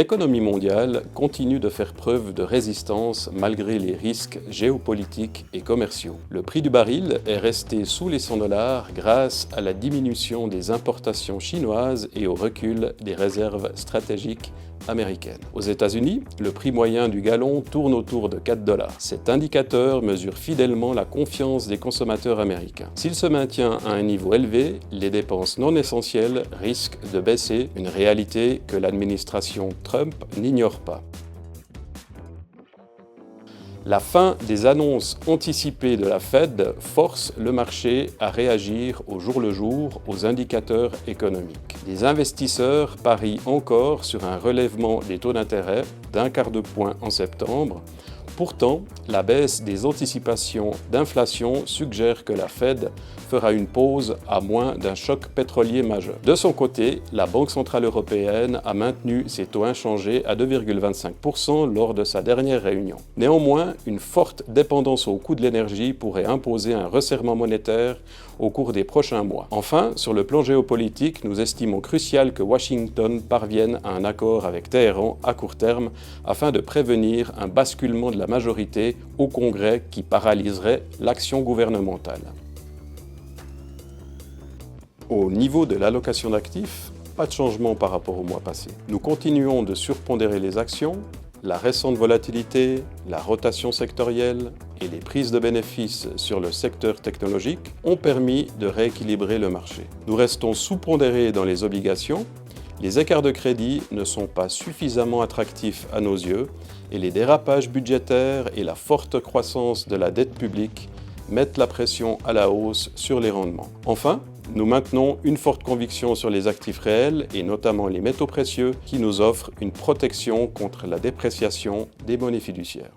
L'économie mondiale continue de faire preuve de résistance malgré les risques géopolitiques et commerciaux. Le prix du baril est resté sous les 100 $ grâce à la diminution des importations chinoises et au recul des réserves stratégiques américaines. Aux États-Unis, le prix moyen du gallon tourne autour de 4 $. Cet indicateur mesure fidèlement la confiance des consommateurs américains. S'il se maintient à un niveau élevé, les dépenses non essentielles risquent de baisser, une réalité que l'administration Trump n'ignore pas. La fin des annonces anticipées de la Fed force le marché à réagir au jour le jour aux indicateurs économiques. Les investisseurs parient encore sur un relèvement des taux d'intérêt d'0,25 point en septembre. Pourtant, la baisse des anticipations d'inflation suggère que la Fed fera une pause à moins d'un choc pétrolier majeur. De son côté, la Banque centrale européenne a maintenu ses taux inchangés à 2,25 % lors de sa dernière réunion. Néanmoins, une forte dépendance au coût de l'énergie pourrait imposer un resserrement monétaire au cours des prochains mois. Enfin, sur le plan géopolitique, nous estimons crucial que Washington parvienne à un accord avec Téhéran à court terme afin de prévenir un basculement de la majorité au Congrès qui paralyserait l'action gouvernementale. Au niveau de l'allocation d'actifs, pas de changement par rapport au mois passé. Nous continuons de surpondérer les actions. La récente volatilité, la rotation sectorielle et les prises de bénéfices sur le secteur technologique ont permis de rééquilibrer le marché. Nous restons sous-pondérés dans les obligations. Les écarts de crédit ne sont pas suffisamment attractifs à nos yeux et les dérapages budgétaires et la forte croissance de la dette publique mettent la pression à la hausse sur les rendements. Enfin, nous maintenons une forte conviction sur les actifs réels et notamment les métaux précieux qui nous offrent une protection contre la dépréciation des monnaies fiduciaires.